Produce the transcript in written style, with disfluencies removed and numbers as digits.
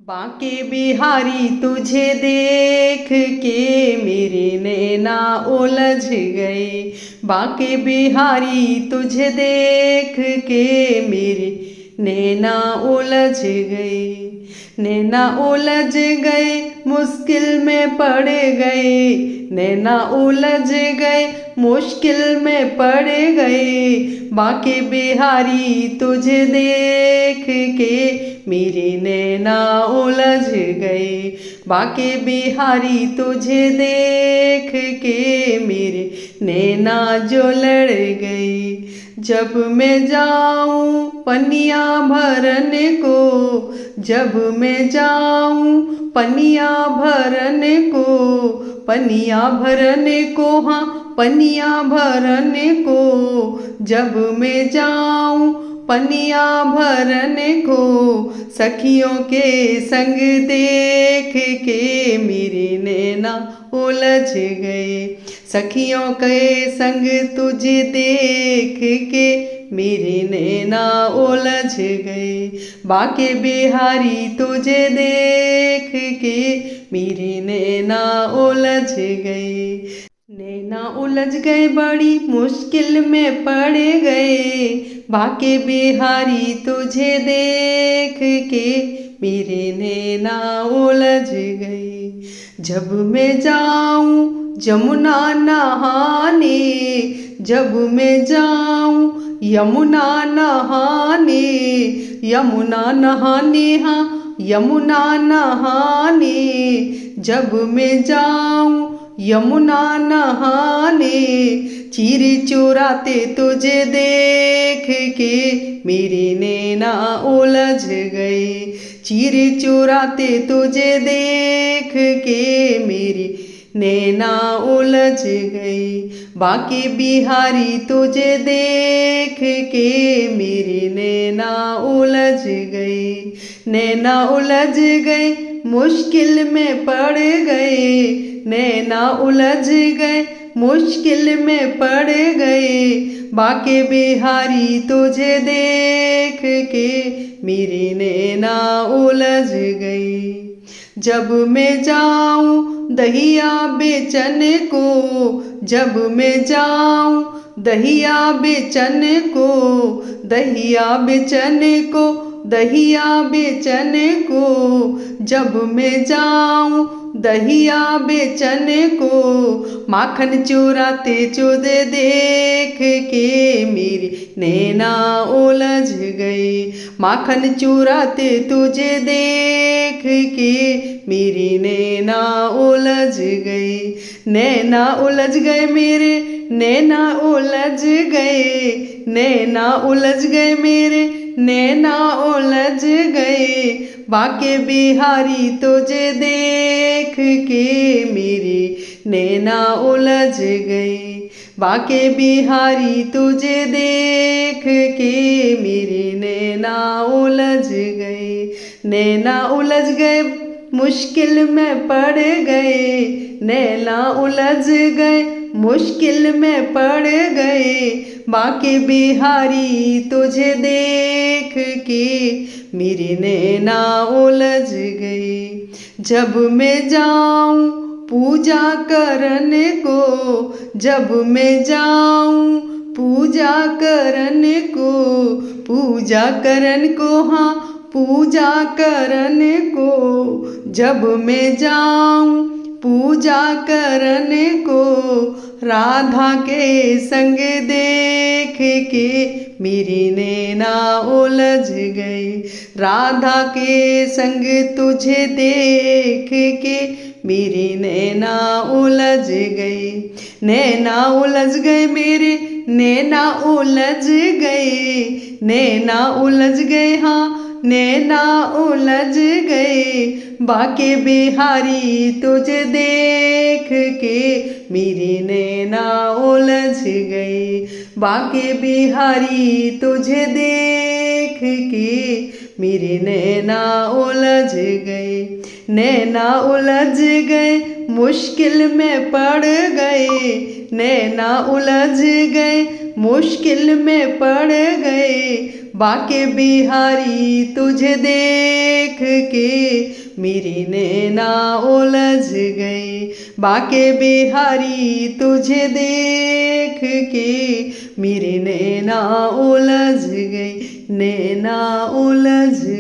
बांके बिहारी तुझे देख के मेरे नैना उलझ गए। बांके बिहारी तुझे देख के मेरे नैना उलझ गए। नैना उलझ गए, मुश्किल में पड़ गए। नैना उलझ गए, मुश्किल में पड़ गए। बांके बिहारी तुझे देख के मेरे नैना उलझ गए। बांके बिहारी तुझे देख के मेरे नैना जो लड़ गए। जब मैं जाऊं पनिया भरने को, जब मैं जाऊं पनिया भरने को, पनिया भरने को, हाँ पनिया भरने को, जब मैं जाऊं पनिया भरने को, सखियों के संग देख के मेरे नैना उलझ गए। सखियों के संग तुझे देख के मेरे नैना उलझ गए। बांके बिहारी तुझे देख के मेरे नैना उलझ गए। नैना उलझ गए, बड़ी मुश्किल में पड़ गए। बांके बिहारी तुझे देख के मेरे नैना उलझ गए। जब मैं जाऊं जमुना नहाने, जब मैं जाऊं यमुना नहाने, यमुना नहाने, हाँ यमुना नहाने, जब मैं जाऊं यमुना नहाने, चीर चुराते तुझे देख के मेरे नैना उलझ गए। चीर चुराते तुझे देख के मेरी नैना उलझ गए। बांके बिहारी तुझे देख के मेरी नैना उलझ गए। नैना उलझ गए, मुश्किल में पड़ गए। नैना उलझ गए, मुश्किल में पड़ गए। बांके बिहारी तुझे देख के मेरी नैना उलझ गई। जब मैं जाऊं दहिया बेचन को, जब मैं जाऊं दहिया बेचन को, दहिया बेचन को, दहिया बेचन को, जब मैं जाऊं दहिया बेचन को, माखन चुराते चुदे देख के मेरी नैना उलझ गए। माखन चुराते तुझे देख के मेरी नैना उलझ गए। नैना उलझ गए मेरे, नैना उलझ गए। नैना उलझ गए मेरे, नैना उलझ गए। बांके बिहारी तुझे देख के मेरी नैना उलझ गई। बांके बिहारी तुझे देख के मेरी नैना उलझ गई। नैना उलझ गए, मुश्किल में पड़ गए। नैना उलझ गए, मुश्किल में पड़ गए। बांके बिहारी तुझे देख के मेरी नैना उलझ गई। जब मैं जाऊं पूजा करने को, जब मैं जाऊं पूजा करने को, पूजा करने को, हाँ पूजा करने को, जब मैं जाऊं पूजा करने को, राधा के संग देख के मेरी नैना उलझ गई। राधा के संग तुझे देख के मेरी नैना उलझ गई। नैना उलझ गए मेरे, नैना उलझ गए। नैना उलझ गए, हाँ नैना उलझ गए। बांके बिहारी तुझे देख के मेरी नैना उलझ गई। बांके बिहारी तुझे देख के मेरी नैना उलझ गई। नैना उलझ गए, मुश्किल में पड़ गए। नैना उलझ गए, मुश्किल में पड़ गए। बाके बिहारी तुझे देख के मेरी नैना उलझ गई, बाके बिहारी तुझे देख के मेरी नैना उलझ गई, नैना उलझ